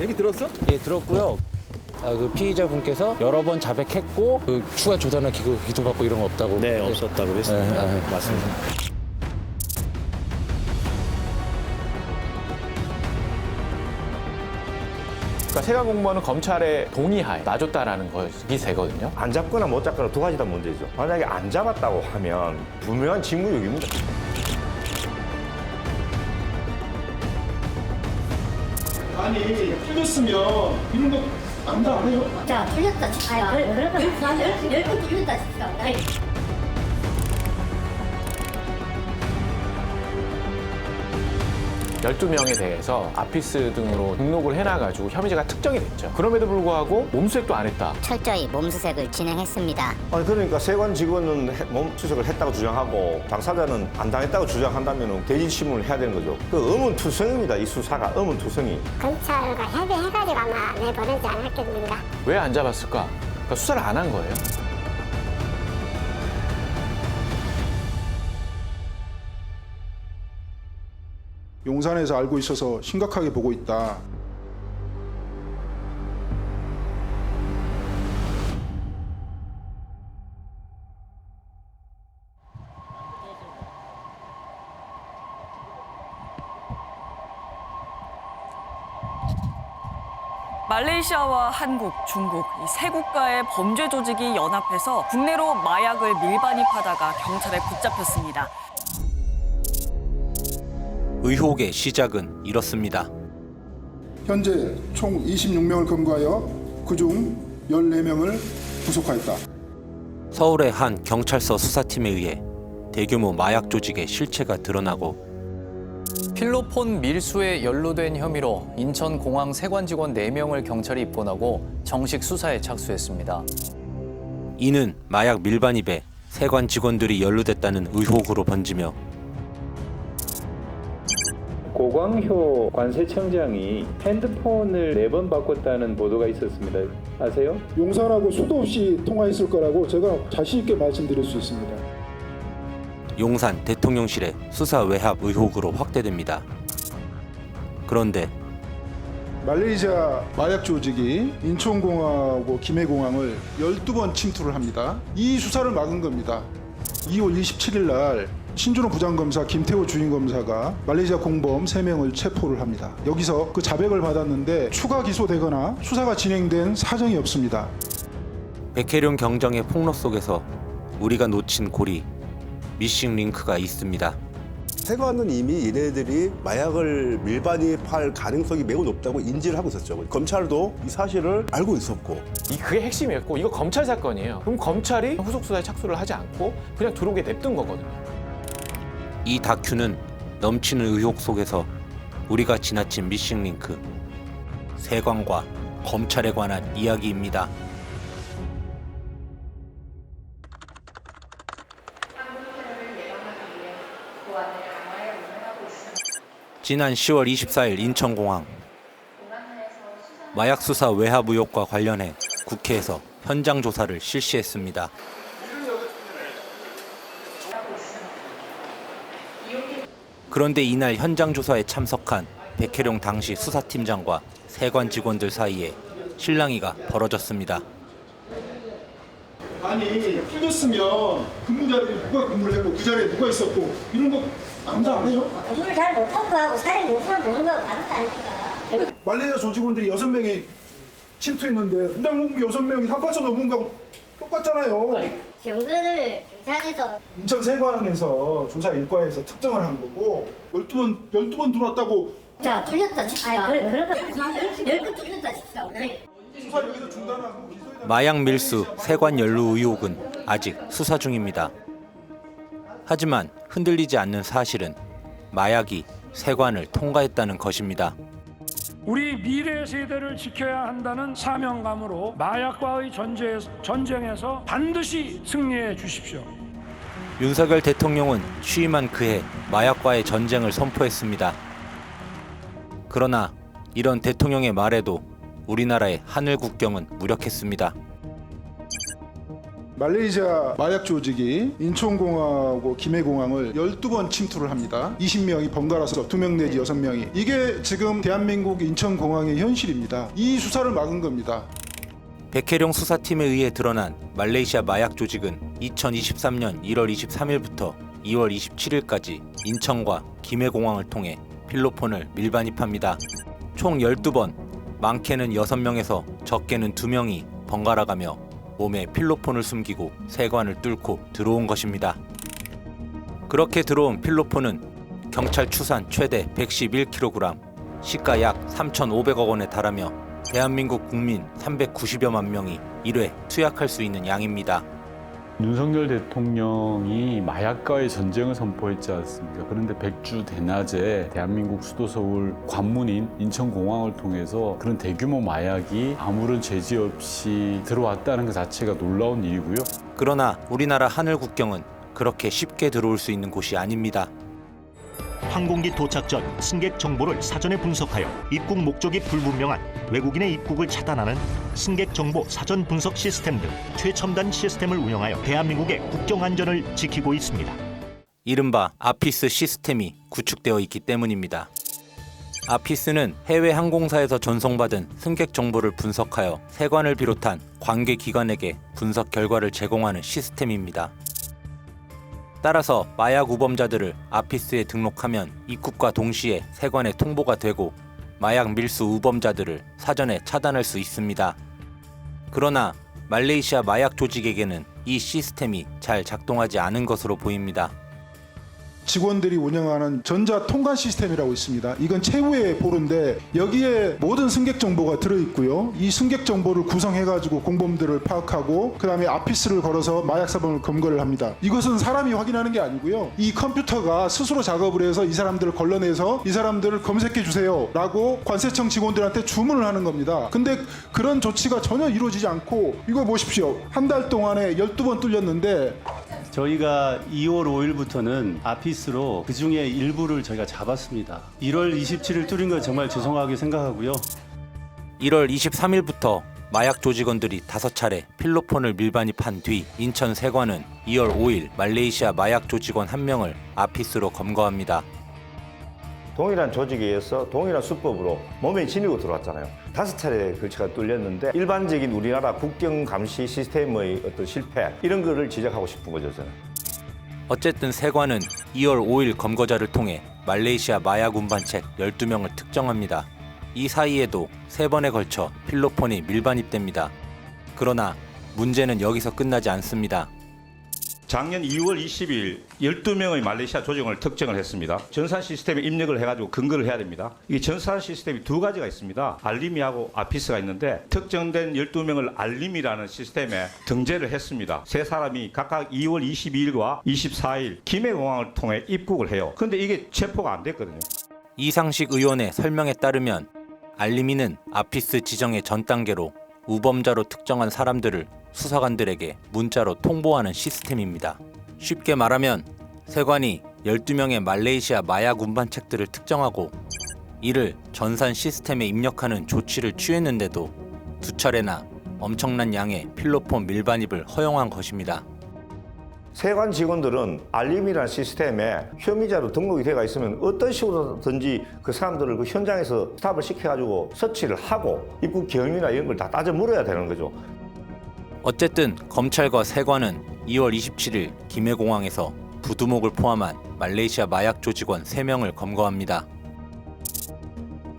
얘기 들었어? 예, 들었고요. 그 피의자분께서 여러 번 자백했고 그 추가 조사나 기소받고 이런 거 없다고. 네, 없었다고 했습니다. 맞습니다. 그러니까 세관 공무원은 검찰의 동의하에 놔줬다라는 것이 되거든요. 안 잡거나 못 잡거나 두 가지 다 문제죠. 만약에 안 잡았다고 하면 분명한 직무유기입니다. 아니 풀렸으면 이런 거 안다 안 해요? 자, 풀렸다. 아유, 그러니까 10번 풀렸다 진짜. 아이. 12명에 대해서 아피스 등으로 등록을 해놔가지고 혐의자가 특정이 됐죠. 그럼에도 불구하고 몸수색도 안 했다. 철저히 몸수색을 진행했습니다. 아니 그러니까 세관 직원은 몸수색을 했다고 주장하고 당사자는 안 당했다고 주장한다면 대질신문을 해야 되는 거죠. 그 의문투성입니다. 이 수사가 의문투성이. 검찰과 협의해가지고 아마 내보내지 않았겠는가. 왜 안 잡았을까? 그러니까 수사를 안 한 거예요. 용산에서 알고 있어서 심각하게 보고 있다. 말레이시아와 한국, 중국 이 세 국가의 범죄 조직이 연합해서 국내로 마약을 밀반입하다가 경찰에 붙잡혔습니다. 의혹의 시작은 이렇습니다. 현재 총 26명을 검거하여 그중 14명을 구속하였다. 서울의 한 경찰서 수사팀에 의해 대규모 마약 조직의 실체가 드러나고 필로폰 밀수에 연루된 혐의로 인천공항 세관 직원 4명을 경찰이 입건하고 정식 수사에 착수했습니다. 이는 마약 밀반입에 세관 직원들이 연루됐다는 의혹으로 번지며 고광효 관세청장이 핸드폰을 4번 바꿨다는 보도가 있었습니다. 아세요? 용산하고 수도 없이 통화했을 거라고 제가 자신 있게 말씀드릴 수 있습니다. 용산 대통령실의 수사 외압 의혹으로 확대됩니다. 그런데 말레이시아 마약 조직이 인천공항하고 김해공항을 12번 침투를 합니다. 이 수사를 막은 겁니다. 2월 27일 날 신준호 부장검사, 김태호 주임검사가 말레이시아 공범 3명을 체포를 합니다. 여기서 그 자백을 받았는데 추가 기소되거나 수사가 진행된 사정이 없습니다. 백혜룡 경정의 폭로 속에서 우리가 놓친 고리, 미싱 링크가 있습니다. 세관은 이미 얘네들이 마약을 밀반입할 가능성이 매우 높다고 인지를 하고 있었죠. 검찰도 이 사실을 알고 있었고. 그게 핵심이었고 이거 검찰 사건이에요. 그럼 검찰이 후속 수사에 착수를 하지 않고 그냥 들어오게 냅둔 거거든요. 이 다큐는 넘치는 의혹 속에서 우리가 지나친 미싱 링크, 세관과 검찰에 관한 이야기입니다. 지난 10월 24일 인천공항 마약 수사 외압 의혹과 관련해 국회에서 현장 조사를 실시했습니다. 그런데 이날 현장 조사에 참석한 백혜룡 당시 수사팀장과 세관 직원들 사이에 실랑이가 벌어졌습니다. 아니 풀렸으면 근무 자리에 누가 근무를 했고 그 자리에 누가 있었고 이런 거 안다 안 해요? 근무를 잘 못한 거하고 사람 못한 모르는 거하고 다르다 아닙니까? 말레이시아 조직원들이 6명이 침투했는데 분당 공기 6명이 한파천 넘은 거하고 똑같잖아요. 경들을 경찰에서 인천 세관에서 조사 일과에서 특정을 한 거고 12번 들어왔다고. 자, 풀렸다. 아유, 그러니까 10번 풀렸다 진짜. 수사 여기서 중단하고 기소해달라고. 마약 밀수, 세관 연루 의혹은 아직 수사 중입니다. 하지만 흔들리지 않는 사실은 마약이 세관을 통과했다는 것입니다. 우리 미래 세대를 지켜야 한다는 사명감으로 마약과의 전쟁에서 반드시 승리해 주십시오. 윤석열 대통령은 취임한 그해 마약과의 전쟁을 선포했습니다. 그러나 이런 대통령의 말에도 우리나라의 하늘 국경은 무력했습니다. 말레이시아 마약 조직이 인천공항하고 김해공항을 12번 침투를 합니다. 20명이 번갈아서 2명 내지 6명이. 이게 지금 대한민국 인천공항의 현실입니다. 이 수사를 막은 겁니다. 백혜룡 수사팀에 의해 드러난 말레이시아 마약 조직은 2023년 1월 23일부터 2월 27일까지 인천과 김해공항을 통해 필로폰을 밀반입합니다. 총 12번, 많게는 6명에서 적게는 2명이 번갈아가며 몸에 필로폰을 숨기고 세관을 뚫고 들어온 것입니다. 그렇게 들어온 필로폰은 경찰 추산 최대 111kg, 시가 약 3,500억 원에 달하며 대한민국 국민 390여만 명이 1회 투약할 수 있는 양입니다. 윤석열 대통령이 마약과의 전쟁을 선포했지 않습니까? 그런데 백주 대낮에 대한민국 수도 서울 관문인 인천공항을 통해서 그런 대규모 마약이 아무런 제지 없이 들어왔다는 것 자체가 놀라운 일이고요. 그러나 우리나라 하늘 국경은 그렇게 쉽게 들어올 수 있는 곳이 아닙니다. 항공기 도착 전 승객 정보를 사전에 분석하여 입국 목적이 불분명한 외국인의 입국을 차단하는 승객 정보 사전 분석 시스템 등 최첨단 시스템을 운영하여 대한민국의 국경 안전을 지키고 있습니다. 이른바 아피스 시스템이 구축되어 있기 때문입니다. 아피스는 해외 항공사에서 전송받은 승객 정보를 분석하여 세관을 비롯한 관계기관에게 분석 결과를 제공하는 시스템입니다. 따라서 마약 우범자들을 아피스에 등록하면 입국과 동시에 세관에 통보가 되고 마약 밀수 우범자들을 사전에 차단할 수 있습니다. 그러나 말레이시아 마약 조직에게는 이 시스템이 잘 작동하지 않은 것으로 보입니다. 직원들이 운영하는 전자통관 시스템이라고 있습니다. 이건 최후의 보루인데 여기에 모든 승객 정보가 들어있고요. 이 승객 정보를 구성해가지고 공범들을 파악하고 그 다음에 아피스를 걸어서 마약 사범을 검거를 합니다. 이것은 사람이 확인하는 게 아니고요. 이 컴퓨터가 스스로 작업을 해서 이 사람들을 걸러내서 이 사람들을 검색해 주세요 라고 관세청 직원들한테 주문을 하는 겁니다. 근데 그런 조치가 전혀 이루어지지 않고 이거 보십시오. 한 달 동안에 12번 뚫렸는데 저희가 2월 5일부터는 아피스로 그중에 일부를 저희가 잡았습니다. 1월 27일 뚫린 건 정말 죄송하게 생각하고요. 1월 23일부터 마약 조직원들이 5차례 필로폰을 밀반입한 뒤 인천 세관은 2월 5일 말레이시아 마약 조직원 1명을 아피스로 검거합니다. 동일한 조직에 의해서 동일한 수법으로 몸에 지니고 들어왔잖아요. 5차례 걸쳐가 뚫렸는데 일반적인 우리나라 국경 감시 시스템의 어떤 실패 이런 거를 지적하고 싶은 거죠, 저는. 어쨌든 세관은 2월 5일 검거자를 통해 말레이시아 마약 운반책 12명을 특정합니다. 이 사이에도 3번에 걸쳐 필로폰이 밀반입됩니다. 그러나 문제는 여기서 끝나지 않습니다. 작년 2월 20일 12명의 말레이시아 조직원을 특정을 했습니다. 전산 시스템에 입력을 해가지고 근거를 해야 됩니다. 이 전산 시스템이 2가지가 있습니다. 알림이하고 아피스가 있는데 특정된 12명을 알림이라는 시스템에 등재를 했습니다. 3사람이 각각 2월 22일과 24일 김해공항을 통해 입국을 해요. 근데 이게 체포가 안 됐거든요. 이상식 의원의 설명에 따르면 알림이는 아피스 지정의 전 단계로 우범자로 특정한 사람들을 수사관들에게 문자로 통보하는 시스템입니다. 쉽게 말하면 세관이 12명의 말레이시아 마약 운반책들을 특정하고 이를 전산 시스템에 입력하는 조치를 취했는데도 2차례나 엄청난 양의 필로폰 밀반입을 허용한 것입니다. 세관 직원들은 알림이라는 시스템에 혐의자로 등록이 되어 있으면 어떤 식으로든지 그 사람들을 그 현장에서 스탑을 시켜가지고 서치를 하고 입국 경위나 이런 걸 다 따져 물어야 되는 거죠. 어쨌든 검찰과 세관은 2월 27일 김해공항에서 부두목을 포함한 말레이시아 마약 조직원 3명을 검거합니다.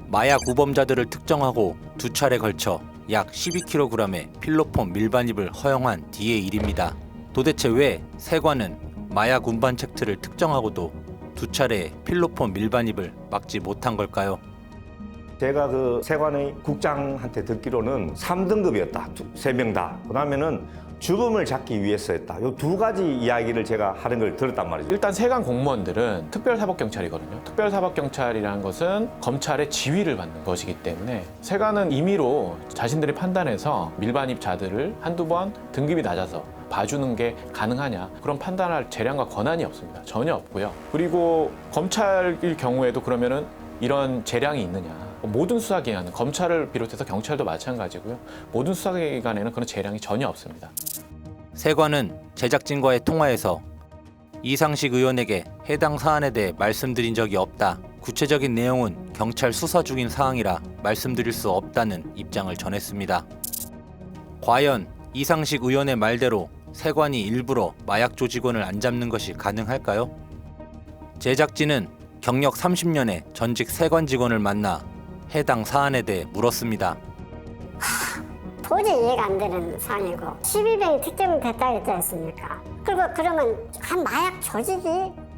마약 우범자들을 특정하고 2차례 걸쳐 약 12kg의 필로폰 밀반입을 허용한 뒤의 일입니다. 도대체 왜 세관은 마약 운반책들을 특정하고도 2차례의 필로폰 밀반입을 막지 못한 걸까요? 제가 그 세관의 국장한테 듣기로는 3등급이었다. 3명 다. 그다음에는 주범을 잡기 위해서였다. 이 2가지 이야기를 제가 하는 걸 들었단 말이죠. 일단 세관 공무원들은 특별사법경찰이거든요. 특별사법경찰이라는 것은 검찰의 지휘를 받는 것이기 때문에 세관은 임의로 자신들이 판단해서 밀반입자들을 한두 번 등급이 낮아서 봐주는 게 가능하냐 그런 판단할 재량과 권한이 없습니다. 전혀 없고요. 그리고 검찰일 경우에도 그러면은 이런 재량이 있느냐. 모든 수사기관은 검찰을 비롯해서 경찰도 마찬가지고요. 모든 수사기관에는 그런 재량이 전혀 없습니다. 세관은 제작진과의 통화에서 이상식 의원에게 해당 사안에 대해 말씀드린 적이 없다. 구체적인 내용은 경찰 수사 중인 사항이라 말씀드릴 수 없다는 입장을 전했습니다. 과연 이상식 의원의 말대로 세관이 일부러 마약 조직원을 안 잡는 것이 가능할까요? 제작진은 경력 30년의 전직 세관 직원을 만나 해당 사안에 대해 물었습니다. 도저히 이해가 안 되는 사안이고 12병이 특정됐다 했지 않습니까? 그리고 그러면 한 마약 조직이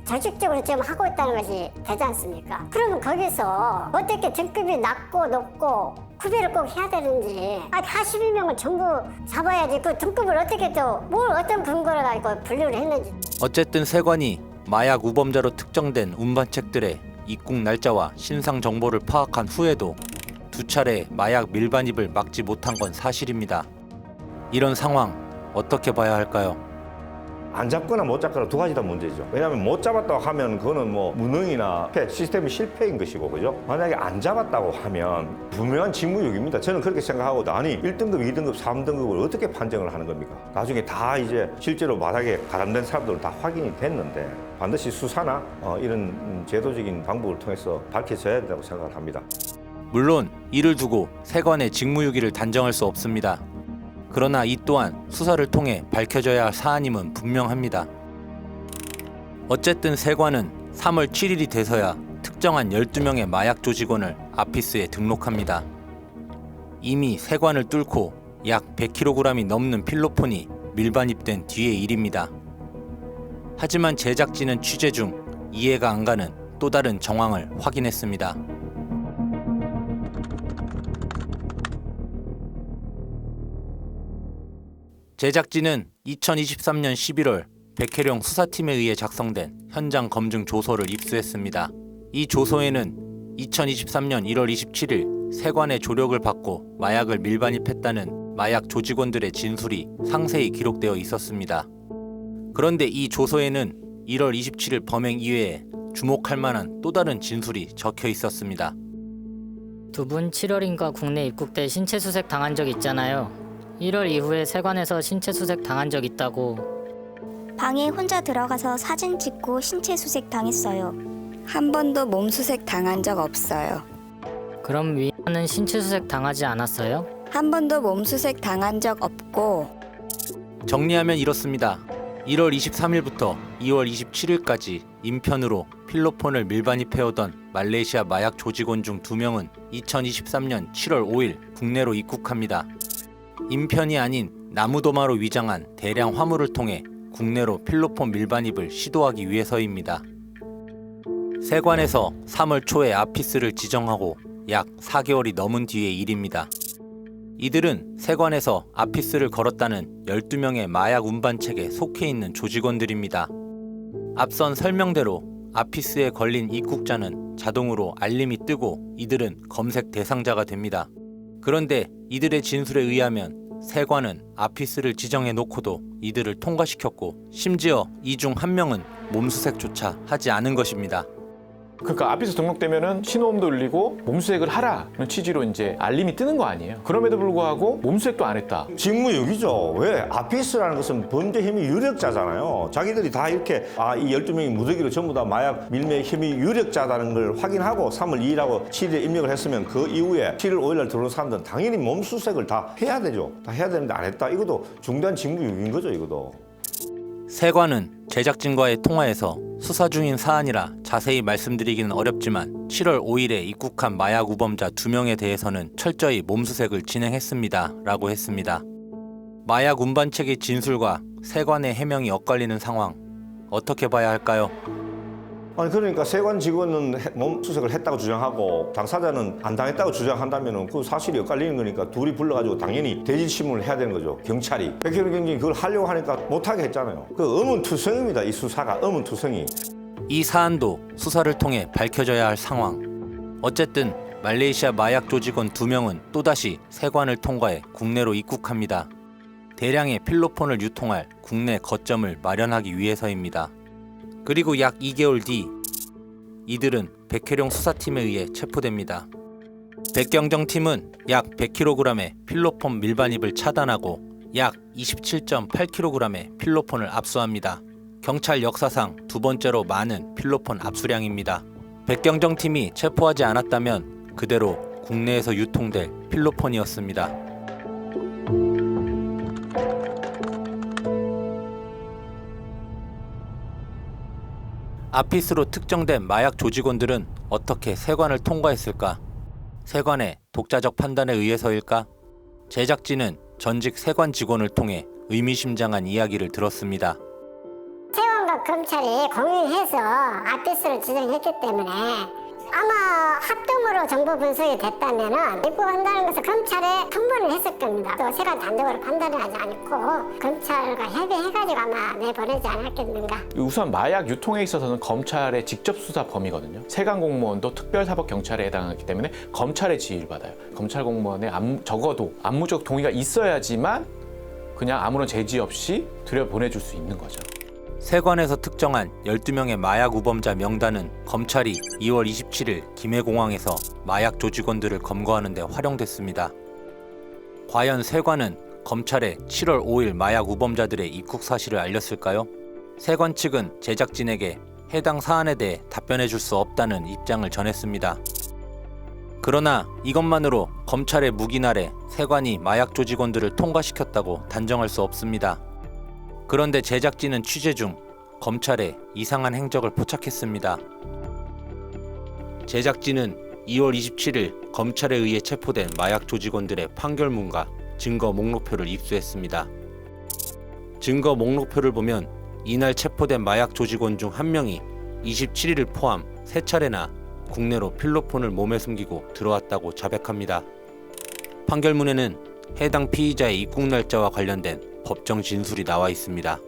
조직적으로 지금 하고 있다는 것이 되지 않습니까? 그러면 거기서 어떻게 등급이 낮고 높고 구별을 꼭 해야 되는지 다 12명을 전부 잡아야지 그 등급을 어떻게 또 뭘 어떤 근거를 가지고 분류를 했는지. 어쨌든 세관이 마약 우범자로 특정된 운반책들의 입국 날짜와 신상 정보를 파악한 후에도 두 차례 마약 밀반입을 막지 못한 건 사실입니다. 이런 상황 어떻게 봐야 할까요? 안 잡거나 못 잡거나 두 가지 다 문제죠. 왜냐하면 못 잡았다고 하면 그거는 뭐 무능이나 시스템이 실패인 것이고, 그죠? 만약에 안 잡았다고 하면 분명한 직무유기입니다. 저는 그렇게 생각하고, 아니 1등급, 2등급, 3등급을 어떻게 판정을 하는 겁니까? 나중에 다 이제 실제로 마약에 가담된 사람들은 다 확인이 됐는데 반드시 수사나 이런 제도적인 방법을 통해서 밝혀져야 된다고 생각을 합니다. 물론 이를 두고 세관의 직무유기를 단정할 수 없습니다. 그러나 이 또한 수사를 통해 밝혀져야 할 사안임은 분명합니다. 어쨌든 세관은 3월 7일이 돼서야 특정한 12명의 마약 조직원을 아피스에 등록합니다. 이미 세관을 뚫고 약 100kg이 넘는 필로폰이 밀반입된 뒤의 일입니다. 하지만 제작진은 취재 중 이해가 안 가는 또 다른 정황을 확인했습니다. 제작진은 2023년 11월 백혜령 수사팀에 의해 작성된 현장 검증 조서를 입수했습니다. 이 조서에는 2023년 1월 27일 세관의 조력을 받고 마약을 밀반입했다는 마약 조직원들의 진술이 상세히 기록되어 있었습니다. 그런데 이 조서에는 1월 27일 범행 이외에 주목할 만한 또 다른 진술이 적혀 있었습니다. 두 분 7월인가 국내 입국돼 신체 수색 당한 적 있잖아요. 1월 이후에 세관에서 신체 수색 당한 적 있다고. 방에 혼자 들어가서 사진 찍고 신체 수색 당했어요. 한 번도 몸 수색 당한 적 없어요. 그럼 위안은 신체 수색 당하지 않았어요? 한 번도 몸 수색 당한 적 없고. 정리하면 이렇습니다. 1월 23일부터 2월 27일까지 인편으로 필로폰을 밀반입해오던 말레이시아 마약 조직원 중 2명은 2023년 7월 5일 국내로 입국합니다. 인편이 아닌 나무도마로 위장한 대량 화물을 통해 국내로 필로폰 밀반입을 시도하기 위해서입니다. 세관에서 3월 초에 아피스를 지정하고 약 4개월이 넘은 뒤의 일입니다. 이들은 세관에서 아피스를 걸었다는 12명의 마약 운반책에 속해 있는 조직원들입니다. 앞선 설명대로 아피스에 걸린 입국자는 자동으로 알림이 뜨고 이들은 검색 대상자가 됩니다. 그런데 이들의 진술에 의하면 세관은 아피스를 지정해 놓고도 이들을 통과시켰고 심지어 이 중 한 명은 몸수색조차 하지 않은 것입니다. 그러니까 아피스 등록되면은 신호음도 울리고 몸수색을 하라는 취지로 이제 알림이 뜨는 거 아니에요. 그럼에도 불구하고 몸수색도 안 했다. 직무유기죠. 왜? 아피스라는 것은 범죄 혐의 유력자잖아요. 자기들이 다 이렇게 이 12명이 무더기로 전부 다 마약 밀매 혐의 유력자라는 걸 확인하고 3월 2일하고 7일에 입력을 했으면 그 이후에 7월 5일날 들어온 사람들은 당연히 몸수색을 다 해야 되죠. 다 해야 되는데 안 했다. 이것도 중대한 직무유기인 거죠, 이것도. 세관은 제작진과의 통화에서 수사 중인 사안이라 자세히 말씀드리기는 어렵지만 7월 5일에 입국한 마약 우범자 2명에 대해서는 철저히 몸수색을 진행했습니다 라고 했습니다. 마약 운반책의 진술과 세관의 해명이 엇갈리는 상황 어떻게 봐야 할까요? 아니 그러니까 세관 직원은 몸 수색을 했다고 주장하고 당사자는 안 당했다고 주장한다면은 그 사실이 엇갈리는 거니까 둘이 불러가지고 당연히 대질신문을 해야 되는 거죠. 경찰이. 백혜령 경찰이 그걸 하려고 하니까 못하게 했잖아요. 그 의문투성입니다. 이 수사가 의문투성이. 이 사안도 수사를 통해 밝혀져야 할 상황. 어쨌든 말레이시아 마약 조직원 2명은 또다시 세관을 통과해 국내로 입국합니다. 대량의 필로폰을 유통할 국내 거점을 마련하기 위해서입니다. 그리고 약 2개월 뒤 이들은 백혜령 수사팀에 의해 체포됩니다. 백경정팀은 약 100kg의 필로폰 밀반입을 차단하고 약 27.8kg의 필로폰을 압수합니다. 경찰 역사상 두 번째로 많은 필로폰 압수량입니다. 백경정팀이 체포하지 않았다면 그대로 국내에서 유통될 필로폰이었습니다. 아피스로 특정된 마약 조직원들은 어떻게 세관을 통과했을까? 세관의 독자적 판단에 의해서일까? 제작진은 전직 세관 직원을 통해 의미심장한 이야기를 들었습니다. 세관과 검찰이 공유해서 아피스를 지정했기 때문에 아마 합동으로 정보 분석이 됐다면은 입국한다는 것을 검찰에 통보를 했을 겁니다. 또 세관 단독으로 판단을 하지 않고 검찰과 협의해가지고 아마 내보내지 않았겠는가. 우선 마약 유통에 있어서는 검찰의 직접 수사 범위거든요. 세관 공무원도 특별사법경찰에 해당하기 때문에 검찰의 지휘를 받아요. 검찰 공무원의 적어도 암무적 동의가 있어야지만 그냥 아무런 제지 없이 들여보내줄 수 있는 거죠. 세관에서 특정한 12명의 마약 우범자 명단은 검찰이 2월 27일 김해공항에서 마약 조직원들을 검거하는 데 활용됐습니다. 과연 세관은 검찰에 7월 5일 마약 우범자들의 입국 사실을 알렸을까요? 세관 측은 제작진에게 해당 사안에 대해 답변해 줄 수 없다는 입장을 전했습니다. 그러나 이것만으로 검찰의 묵인 아래 세관이 마약 조직원들을 통과시켰다고 단정할 수 없습니다. 그런데 제작진은 취재 중 검찰의 이상한 행적을 포착했습니다. 제작진은 2월 27일 검찰에 의해 체포된 마약 조직원들의 판결문과 증거 목록표를 입수했습니다. 증거 목록표를 보면 이날 체포된 마약 조직원 중 한 명이 27일을 포함 3차례나 국내로 필로폰을 몸에 숨기고 들어왔다고 자백합니다. 판결문에는 해당 피의자의 입국 날짜와 관련된 법정 진술이 나와 있습니다.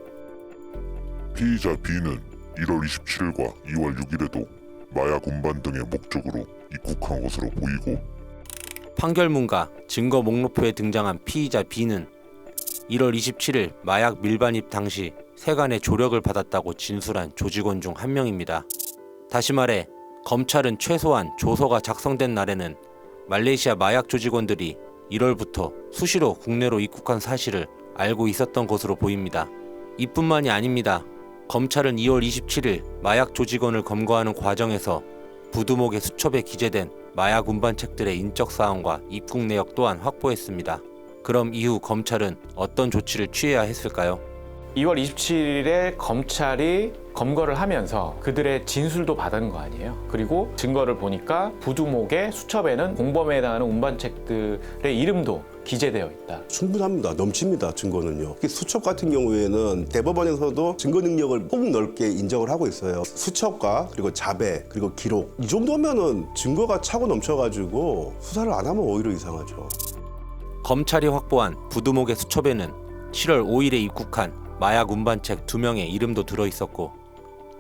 피의자 B는 1월 27일과 2월 6일에도 마약 운반 등의 목적으로 입국한 것으로 보이고 판결문과 증거 목록표에 등장한 피의자 B는 1월 27일 마약 밀반입 당시 세관의 조력을 받았다고 진술한 조직원 중 한 명입니다. 다시 말해 검찰은 최소한 조서가 작성된 날에는 말레이시아 마약 조직원들이 1월부터 수시로 국내로 입국한 사실을 알고 있었던 것으로 보입니다. 이뿐만이 아닙니다. 검찰은 2월 27일 마약 조직원을 검거하는 과정에서 부두목의 수첩에 기재된 마약 운반책들의 인적 사항과 입국 내역 또한 확보했습니다. 그럼 이후 검찰은 어떤 조치를 취해야 했을까요? 2월 27일에 검찰이 검거를 하면서 그들의 진술도 받은 거 아니에요. 그리고 증거를 보니까 부두목의 수첩에는 공범에 해당하는 운반책들의 이름도 기재되어 있다. 충분합니다. 넘칩니다. 증거는요. 수첩 같은 경우에는 대법원에서도 증거 능력을 폭넓게 인정을 하고 있어요. 수첩과 그리고 자배 그리고 기록 이 정도면은 증거가 차고 넘쳐가지고 수사를 안 하면 오히려 이상하죠. 검찰이 확보한 부두목의 수첩에는 7월 5일에 입국한 마약 운반책 2명의 이름도 들어있었고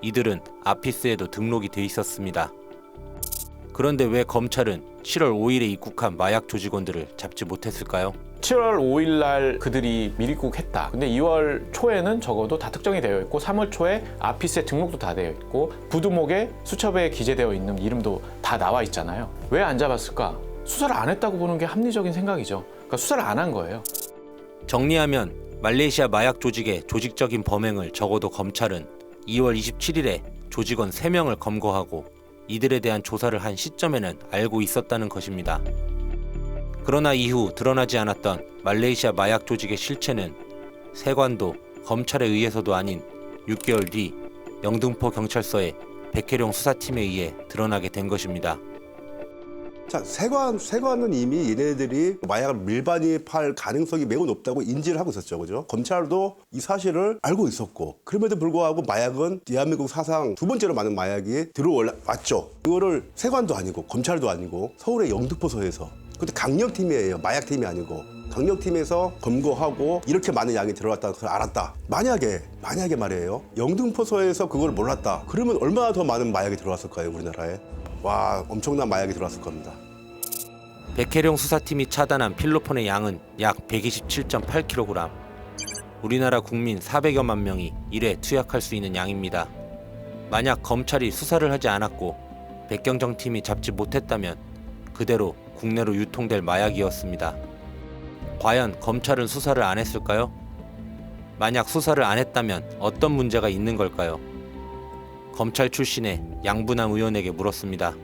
이들은 아피스에도 등록이 돼 있었습니다. 그런데 왜 검찰은 7월 5일에 입국한 마약 조직원들을 잡지 못했을까요? 7월 5일 날 그들이 밀입국했다. 근데 2월 초에는 적어도 다 특정이 되어 있고 3월 초에 아피스에 등록도 다 되어 있고 부두목의 수첩에 기재되어 있는 이름도 다 나와 있잖아요. 왜 안 잡았을까? 수사를 안 했다고 보는 게 합리적인 생각이죠. 그러니까 수사를 안 한 거예요. 정리하면 말레이시아 마약 조직의 조직적인 범행을 적어도 검찰은 2월 27일에 조직원 3명을 검거하고 이들에 대한 조사를 한 시점에는 알고 있었다는 것입니다. 그러나 이후 드러나지 않았던 말레이시아 마약 조직의 실체는 세관도 검찰에 의해서도 아닌 6개월 뒤 영등포 경찰서의 백혜룡 수사팀에 의해 드러나게 된 것입니다. 자, 세관은 이미 얘네들이 마약을 밀반입할 가능성이 매우 높다고 인지를 하고 있었죠. 그죠? 검찰도 이 사실을 알고 있었고, 그럼에도 불구하고 마약은 대한민국 사상 두 번째로 많은 마약이 들어왔죠. 그거를 세관도 아니고, 검찰도 아니고, 서울의 영등포서에서, 그때 강력팀이에요. 마약팀이 아니고. 강력팀에서 검거하고 이렇게 많은 양이 들어왔다는 걸 알았다. 만약에 말이에요. 영등포서에서 그걸 몰랐다. 그러면 얼마나 더 많은 마약이 들어왔을까요, 우리나라에? 와, 엄청난 마약이 들어왔을 겁니다. 백혜룡 수사팀이 차단한 필로폰의 양은 약 127.8kg. 우리나라 국민 400여만 명이 일에 투약할 수 있는 양입니다. 만약 검찰이 수사를 하지 않았고 백경정팀이 잡지 못했다면 그대로 국내로 유통될 마약이었습니다. 과연 검찰은 수사를 안 했을까요? 만약 수사를 안 했다면 어떤 문제가 있는 걸까요? 검찰 출신의 양분남 의원에게 물었습니다.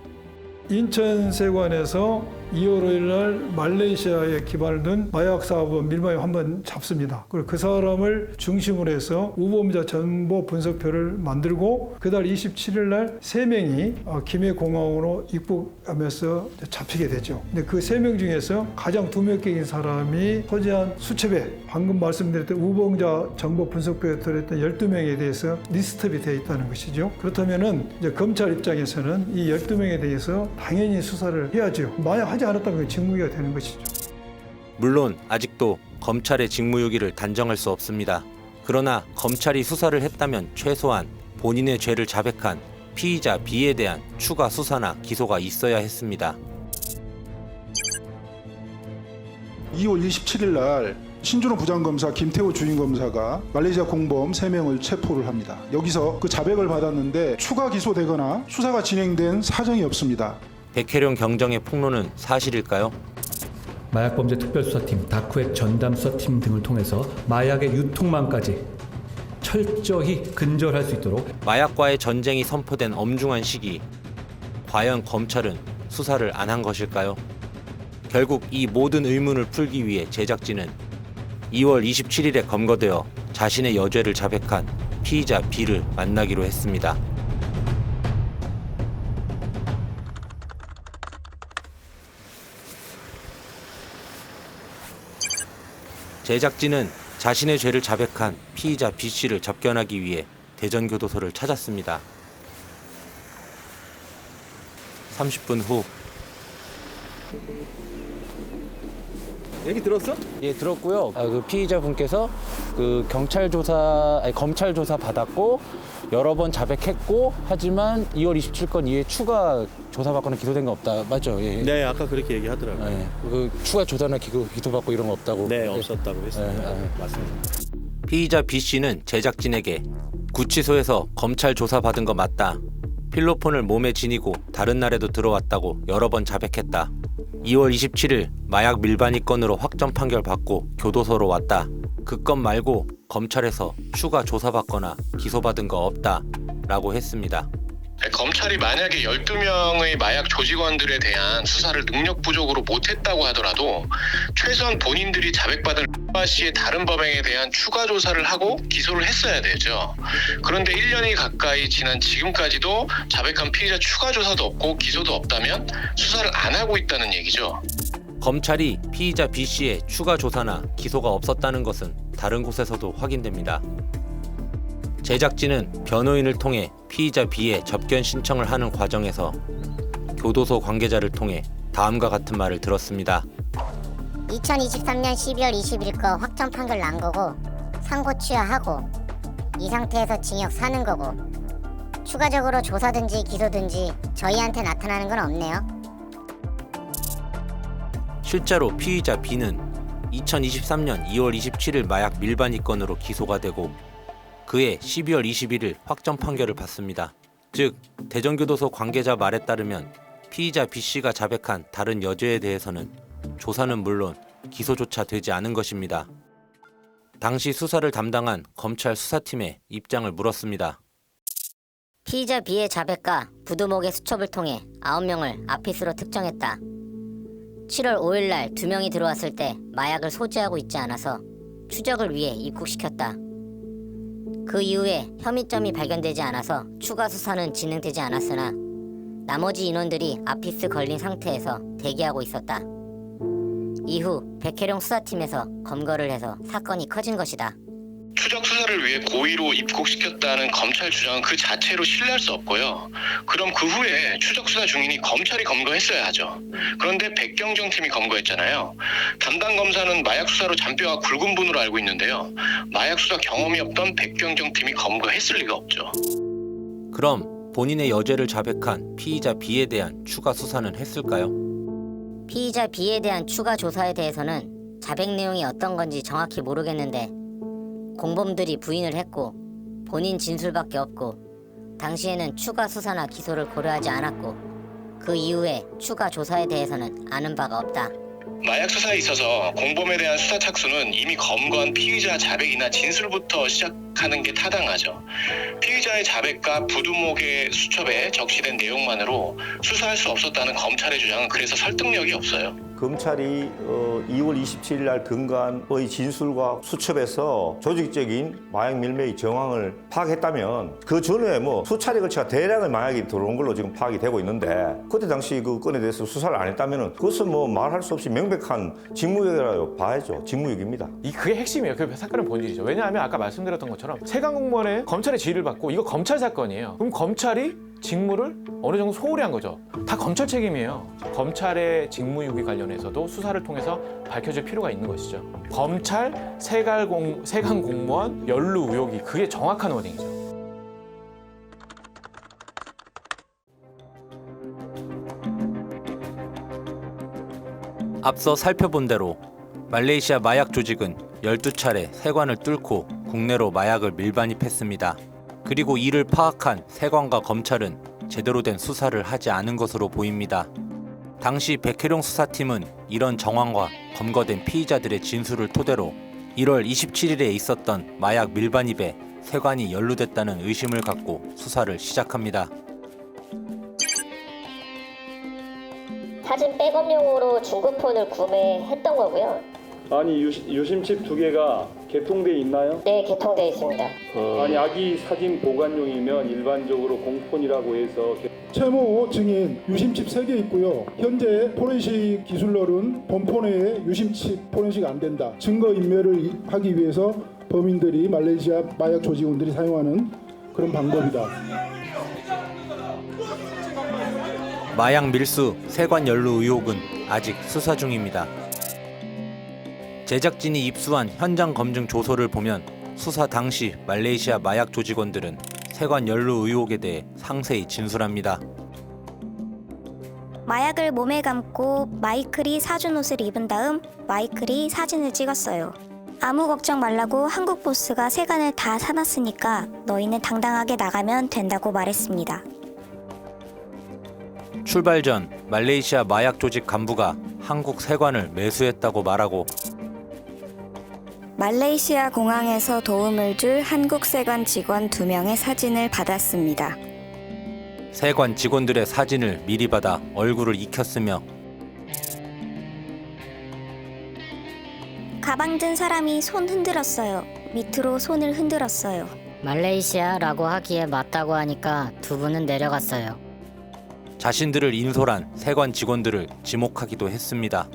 인천세관에서 2월 5일 날 말레이시아에 기반을 둔 마약 사업은 밀반입 한번 잡습니다. 그리고 그 사람을 중심으로 해서 우범자 정보 분석표를 만들고 그달 27일 날 3명이 김해공항으로 입국하면서 잡히게 되죠. 근데 그 3명 중에서 가장 두명격인 사람이 소재한 수첩에 방금 말씀드렸던 우범자 정보 분석표에 들어있던 12명에 대해서 리스트업이 되어 있다는 것이죠. 그렇다면은 이제 검찰 입장에서는 이 12명에 대해서 당연히 수사를 해야죠. 만약 하지 않았다면 직무유기가 되는 것이죠. 물론 아직도 검찰의 직무유기를 단정할 수 없습니다. 그러나 검찰이 수사를 했다면 최소한 본인의 죄를 자백한 피의자 B에 대한 추가 수사나 기소가 있어야 했습니다. 2월 27일 날 신준호 부장검사, 김태호 주임검사가 말레이시아 공범 3명을 체포를 합니다. 여기서 그 자백을 받았는데 추가 기소되거나 수사가 진행된 사정이 없습니다. 백혜령 경정의 폭로는 사실일까요? 마약범죄 특별수사팀, 다크웹 전담수사팀 등을 통해서 마약의 유통망까지 철저히 근절할 수 있도록 마약과의 전쟁이 선포된 엄중한 시기, 과연 검찰은 수사를 안 한 것일까요? 결국 이 모든 의문을 풀기 위해 제작진은 2월 27일에 검거되어 자신의 여죄를 자백한 피의자 B를 만나기로 했습니다. 제작진은 자신의 죄를 자백한 피의자 B씨를 접견하기 위해 대전교도소를 찾았습니다. 30분 후 얘기 들었어? 예, 들었고요. 그 피의자분께서 그 검찰 조사 받았고 여러 번 자백했고 하지만 2월 27건 이후에 추가 조사받거나 기소된 거 없다. 맞죠? 예. 네, 아까 그렇게 얘기하더라고요. 예. 그 추가 조사나 기소받고 이런 거 없다고. 네, 없었다고 했습니다. 맞습니다. 피의자 B씨는 제작진에게 구치소에서 검찰 조사받은 거 맞다. 필로폰을 몸에 지니고 다른 날에도 들어왔다고 여러 번 자백했다. 2월 27일 마약 밀반입 건으로 확정 판결 받고 교도소로 왔다. 그 건 말고 검찰에서 추가 조사받거나 기소받은 거 없다 라고 했습니다. 검찰이 만약에 12명의 마약 조직원들에 대한 수사를 능력 부족으로 못했다고 하더라도 최소한 본인들이 자백받은 바 씨의 다른 범행에 대한 추가 조사를 하고 기소를 했어야 되죠. 그런데 1년이 가까이 지난 지금까지도 자백한 피의자 추가 조사도 없고 기소도 없다면 수사를 안 하고 있다는 얘기죠. 검찰이 피의자 B씨의 추가 조사나 기소가 없었다는 것은 다른 곳에서도 확인됩니다. 제작진은 변호인을 통해 피의자 B의 접견 신청을 하는 과정에서 교도소 관계자를 통해 다음과 같은 말을 들었습니다. 2023년 12월 20일 거 확정 판결 난 거고 상고 취하하고 이 상태에서 징역 사는 거고 추가적으로 조사든지 기소든지 저희한테 나타나는 건 없네요. 실제로 피의자 B는 2023년 2월 27일 마약 밀반입 건으로 기소가 되고 그해 12월 21일 확정 판결을 받습니다. 즉 대전교도소 관계자 말에 따르면 피의자 B씨가 자백한 다른 여죄에 대해서는 조사는 물론 기소조차 되지 않은 것입니다. 당시 수사를 담당한 검찰 수사팀의 입장을 물었습니다. 피의자 B의 자백과 부두목의 수첩을 통해 9명을 아피스로 특정했다. 7월 5일 날 2명이 들어왔을 때 마약을 소지하고 있지 않아서 추적을 위해 입국시켰다. 그 이후에 혐의점이 발견되지 않아서 추가 수사는 진행되지 않았으나 나머지 인원들이 아피스 걸린 상태에서 대기하고 있었다. 이후 백혜령 수사팀에서 검거를 해서 사건이 커진 것이다. 추적 수사를 위해 고의로 입국시켰다는 검찰 주장은 그 자체로 신뢰할 수 없고요. 그럼 그 후에 추적 수사 중이니 검찰이 검거했어야 하죠. 그런데 백경정 팀이 검거했잖아요. 담당 검사는 마약 수사로 잔뼈가 굵은 분으로 알고 있는데요. 마약 수사 경험이 없던 백경정 팀이 검거했을 리가 없죠. 그럼 본인의 여죄를 자백한 피의자 B에 대한 추가 수사는 했을까요? 피의자 B에 대한 추가 조사에 대해서는 자백 내용이 어떤 건지 정확히 모르겠는데 공범들이 부인을 했고 본인 진술밖에 없고 당시에는 추가 수사나 기소를 고려하지 않았고 그 이후에 추가 조사에 대해서는 아는 바가 없다. 마약 수사에 있어서 공범에 대한 수사 착수는 이미 검거한 피의자 자백이나 진술부터 시작하는 게 타당하죠. 피의자의 자백과 부두목의 수첩에 적시된 내용만으로 수사할 수 없었다는 검찰의 주장은 그래서 설득력이 없어요. 검찰이 2월 27일 날 근거한의 진술과 수첩에서 조직적인 마약 밀매의 정황을 파악했다면 그 전에 뭐 수차례 걸쳐 대량의 마약이 들어온 걸로 지금 파악이 되고 있는데 그때 당시 그 건에 대해서 수사를 안 했다면 그것은 뭐 말할 수 없이 명백한 직무유기라고 봐야죠. 직무유기입니다. 그게 핵심이에요. 그 사건의 본질이죠. 왜냐하면 아까 말씀드렸던 것처럼 세관 공무원의 검찰의 지휘를 받고 이거 검찰 사건이에요. 그럼 검찰이 직무를 어느 정도 소홀히 한 거죠. 다 검찰 책임이에요. 검찰의 직무유기 관련해서도 수사를 통해서 밝혀질 필요가 있는 것이죠. 검찰, 세관 공무원, 연루 의혹이 그게 정확한 워딩이죠. 앞서 살펴본 대로 말레이시아 마약 조직은 12차례 세관을 뚫고 국내로 마약을 밀반입했습니다. 그리고 이를 파악한 세관과 검찰은 제대로 된 수사를 하지 않은 것으로 보입니다. 당시 백혜룡 수사팀은 이런 정황과 검거된 피의자들의 진술을 토대로 1월 27일에 있었던 마약 밀반입에 세관이 연루됐다는 의심을 갖고 수사를 시작합니다. 사진 백업용으로 중고폰을 구매했던 거고요. 아니 유심칩 2개가 개통돼 있나요? 네, 개통돼 있습니다. 아니 아기 사진 보관용이면 일반적으로 공폰이라고 해서 채무 증인 유심칩 3개 있고요. 현재 포렌식 기술로는 본폰에 유심칩 포렌식 안 된다. 증거 인멸을 하기 위해서 범인들이 말레이시아 마약 조직원들이 사용하는 그런 방법이다. 마약 밀수, 세관 연루 의혹은 아직 수사 중입니다. 제작진이 입수한 현장 검증 조서를 보면 수사 당시 말레이시아 마약 조직원들은 세관 연루 의혹에 대해 상세히 진술합니다. 마약을 몸에 감고 마이클이 사준 옷을 입은 다음 마이클이 사진을 찍었어요. 아무 걱정 말라고 한국 보스가 세관을 다 사놨으니까 너희는 당당하게 나가면 된다고 말했습니다. 출발 전 말레이시아 마약 조직 간부가 한국 세관을 매수했다고 말하고 말레이시아 공항에서 도움을 줄 한국 세관 직원 2명의 사진을 받았습니다. 세관 직원들의 사진을 미리 받아 얼굴을 익혔으며 가방 든 사람이 손 흔들었어요. 밑으로 손을 흔들었어요. 말레이시아라고 하기에 맞다고 하니까 두 분은 내려갔어요. 자신들을 인솔한 세관 직원들을 지목하기도 했습니다.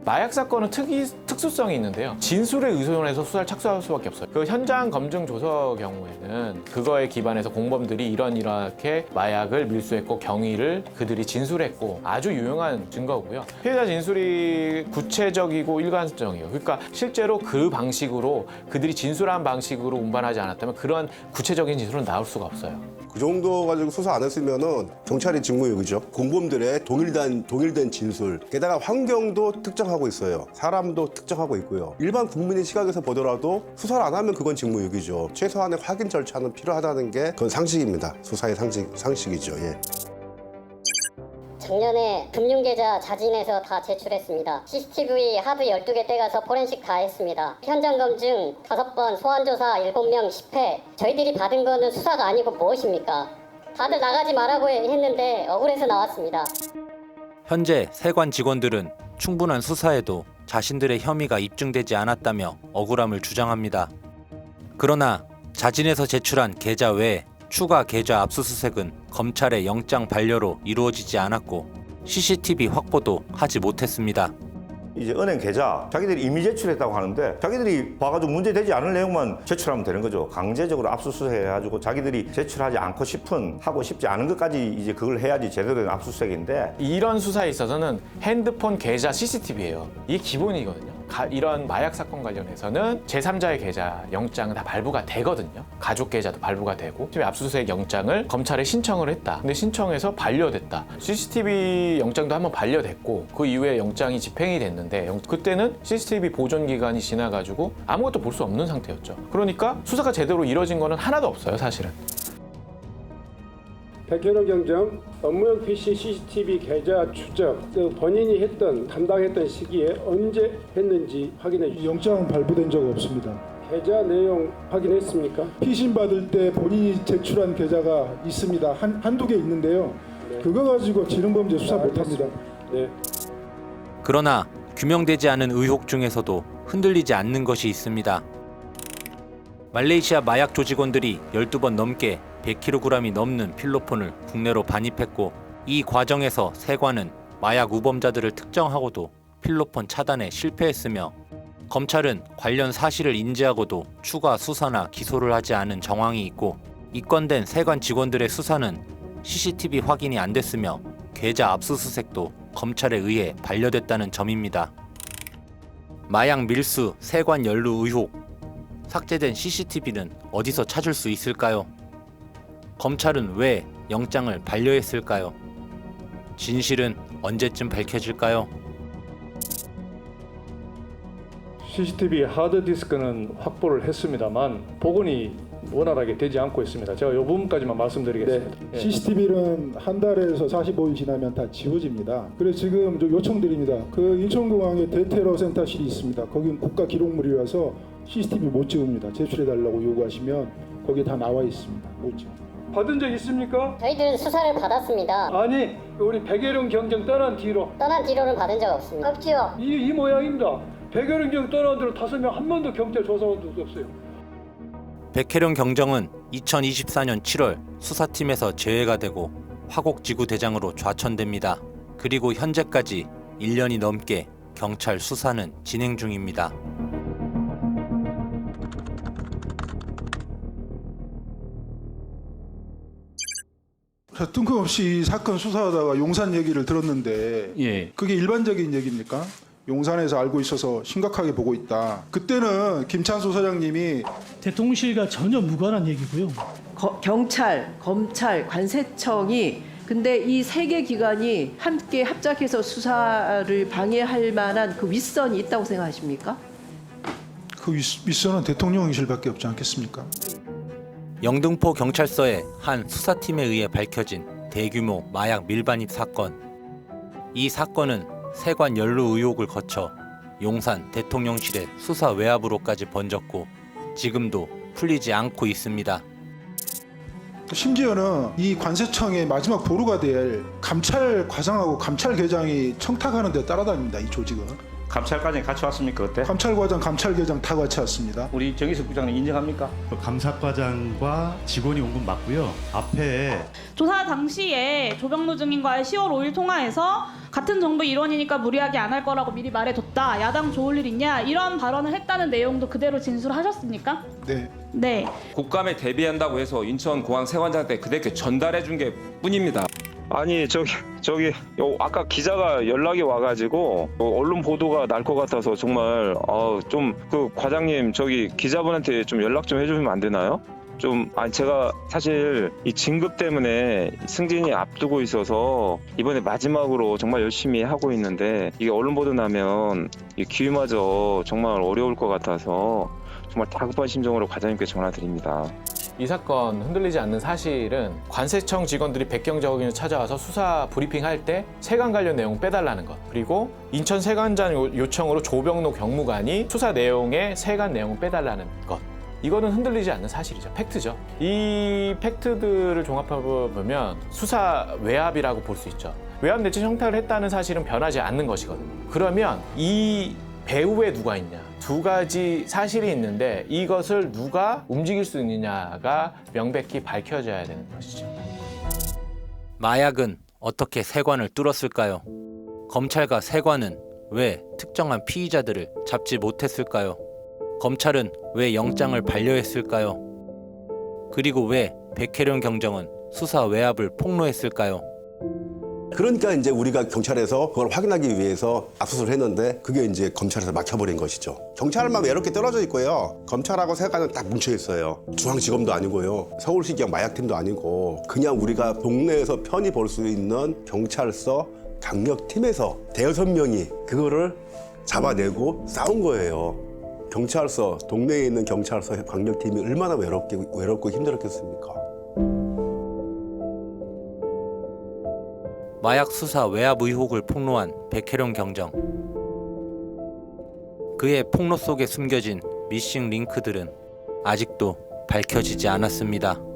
마약 사건은 특수성이 있는데요. 진술에 의존해서 수사를 착수할 수밖에 없어요. 그 현장 검증 조서 경우에는 그거에 기반해서 공범들이 이렇게 마약을 밀수했고 경위를 그들이 진술했고 아주 유용한 증거고요. 피해자 진술이 구체적이고 일관성이에요. 그러니까 실제로 그 방식으로 그들이 진술한 방식으로 운반하지 않았다면 그런 구체적인 진술은 나올 수가 없어요. 그 정도 가지고 수사 안 했으면은 경찰의 직무유기죠. 공범들의 동일된 진술. 게다가 환경도 특정하고 있어요. 사람도 특정하고 있고요. 일반 국민의 시각에서 보더라도 수사를 안 하면 그건 직무유기죠. 최소한의 확인 절차는 필요하다는 게 그건 상식입니다. 수사의 상식이죠. 예. 작년에 금융계좌 자진해서 다 제출했습니다. CCTV 하드 12개 떼가서 포렌식 다 했습니다. 현장 검증 5번, 소환조사 7명 10회. 저희들이 받은 거는 수사가 아니고 무엇입니까? 다들 나가지 말라고 했는데 억울해서 나왔습니다. 현재 세관 직원들은 충분한 수사에도 자신들의 혐의가 입증되지 않았다며 억울함을 주장합니다. 그러나 자진해서 제출한 계좌 외에 추가 계좌 압수수색은 검찰의 영장 반려로 이루어지지 않았고 CCTV 확보도 하지 못했습니다. 이제 은행 계좌 자기들이 이미 제출했다고 하는데 자기들이 봐가지고 문제되지 않을 내용만 제출하면 되는 거죠. 강제적으로 압수수색해가지고 자기들이 제출하지 않고 하고 싶지 않은 것까지 이제 그걸 해야지 제대로 된 압수수색인데 이런 수사에 있어서는 핸드폰 계좌 CCTV예요. 이게 기본이거든요. 이런 마약 사건 관련해서는 제3자의 계좌 영장은 다 발부가 되거든요. 가족 계좌도 발부가 되고 압수수색 영장을 검찰에 신청을 했다. 근데 신청해서 반려됐다. CCTV 영장도 한번 반려됐고 그 이후에 영장이 집행이 됐는데 그때는 CCTV 보존 기간이 지나가지고 아무것도 볼 수 없는 상태였죠. 그러니까 수사가 제대로 이뤄진 거는 하나도 없어요, 사실은. 백혜령 경정 업무용 PC CCTV 계좌 추적, 그 본인이 담당했던 시기에 언제 했는지 확인해 주시죠. 영장 발부된 적 없습니다. 계좌 내용 확인했습니까? 피신 받을 때 본인이 제출한 계좌가 있습니다. 한두 개 있는데요. 네. 그거 가지고 지능범죄 수사 못합니다. 네. 그러나 규명되지 않은 의혹 중에서도 흔들리지 않는 것이 있습니다. 말레이시아 마약 조직원들이 12번 넘게 100kg이 넘는 필로폰을 국내로 반입했고, 이 과정에서 세관은 마약 우범자들을 특정하고도 필로폰 차단에 실패했으며, 검찰은 관련 사실을 인지하고도 추가 수사나 기소를 하지 않은 정황이 있고, 입건된 세관 직원들의 수사는 CCTV 확인이 안 됐으며 계좌 압수수색도 검찰에 의해 반려됐다는 점입니다. 마약 밀수, 세관 연루 의혹, 삭제된 CCTV는 어디서 찾을 수 있을까요? 검찰은 왜 영장을 반려했을까요? 진실은 언제쯤 밝혀질까요? CCTV 하드디스크는 확보를 했습니다만 복원이 원활하게 되지 않고 있습니다. 제가 이 부분까지만 말씀드리겠습니다. 네, CCTV는 한 달에서 45일 지나면 다 지워집니다. 그래서 지금 요청드립니다. 그 인천공항에 대테러 센터실이 있습니다. 거기는 국가 기록물이라서 CCTV 못 찍습니다. 제출해달라고 요구하시면 거기에 다 나와 있습니다. 못 찍. 받은 적 있습니까? 저희들은 수사를 받았습니다. 아니, 우리 백혜령 경정 떠난 뒤로는 받은 적 없습니다. 없지요. 이 모양입니다. 백혜령 경정 떠난 뒤로 5명 한 번도 경찰 조사한 적도 없어요. 백혜령 경정은 2024년 7월 수사팀에서 제외가 되고 화곡지구대장으로 좌천됩니다. 그리고 현재까지 1년이 넘게 경찰 수사는 진행 중입니다. 뜬금없이 이 사건 수사하다가 용산 얘기를 들었는데 그게 일반적인 얘기입니까? 용산에서 알고 있어서 심각하게 보고 있다. 그때는 김찬수 사장님이 대통령실과 전혀 무관한 얘기고요. 경찰, 검찰, 관세청이 근데 이 세 개 기관이 함께 합작해서 수사를 방해할 만한 그 윗선이 있다고 생각하십니까? 그 윗선은 대통령실밖에 없지 않겠습니까? 영등포 경찰서의 한 수사팀에 의해 밝혀진 대규모 마약 밀반입 사건. 이 사건은 세관 연루 의혹을 거쳐 용산 대통령실의 수사 외압으로까지 번졌고 지금도 풀리지 않고 있습니다. 심지어는 이 관세청의 마지막 보루가 될 감찰 과장하고 감찰계장이 청탁하는 데 따라다닙니다. 이 조직은. 감찰과장이 같이 왔습니까 그때? 감찰과장, 감찰계장 다 같이 왔습니다. 우리 정희석 부장님 인정합니까? 감사과장과 직원이 온 건 맞고요. 앞에 조사 당시에 조병로 증인과의 10월 5일 통화에서 같은 정부 일원이니까 무리하게 안 할 거라고 미리 말해뒀다. 야당 좋을 일 있냐? 이런 발언을 했다는 내용도 그대로 진술하셨습니까? 네. 네. 국감에 대비한다고 해서 인천공항 세관장한테 그대께 전달해 준 게 뿐입니다. 아니 저기 아까 기자가 연락이 와가지고 언론 보도가 날 것 같아서 정말 좀 그 과장님 저기 기자분한테 좀 연락 좀 해주시면 안 되나요? 제가 사실 이 진급 때문에 승진이 앞두고 있어서 이번에 마지막으로 정말 열심히 하고 있는데 이게 언론 보도 나면 이 기회마저 정말 어려울 것 같아서 정말 다급한 심정으로 과장님께 전화드립니다. 이 사건 흔들리지 않는 사실은 관세청 직원들이 백경정을 찾아와서 수사 브리핑할 때 세관 관련 내용 빼달라는 것, 그리고 인천 세관장 요청으로 조병로 경무관이 수사 내용에 세관 내용 빼달라는 것, 이거는 흔들리지 않는 사실이죠. 팩트죠. 이 팩트들을 종합해 보면 수사 외압이라고 볼 수 있죠. 외압 내지 청탁을 했다는 사실은 변하지 않는 것이거든요. 그러면 이 배후에 누가 있냐? 두 가지 사실이 있는데 이것을 누가 움직일 수 있느냐가 명백히 밝혀져야 되는 것이죠. 마약은 어떻게 세관을 뚫었을까요? 검찰과 세관은 왜 특정한 피의자들을 잡지 못했을까요? 검찰은 왜 영장을 반려했을까요? 그리고 왜 백혜령 경정은 수사 외압을 폭로했을까요? 그러니까 이제 우리가 경찰에서 그걸 확인하기 위해서 압수수색을 했는데 그게 이제 검찰에서 막혀버린 것이죠. 경찰만 외롭게 떨어져 있고요. 검찰하고 세관은 딱 뭉쳐 있어요. 중앙지검도 아니고요. 서울시경 마약팀도 아니고 그냥 우리가 동네에서 편히 볼 수 있는 경찰서 강력팀에서 대여섯 명이 그거를 잡아내고 싸운 거예요. 경찰서, 동네에 있는 경찰서 강력팀이 얼마나 외롭고 힘들었겠습니까? 마약 수사 외압 의혹을 폭로한 백혜령 경정. 그의 폭로 속에 숨겨진 미싱 링크들은 아직도 밝혀지지 않았습니다.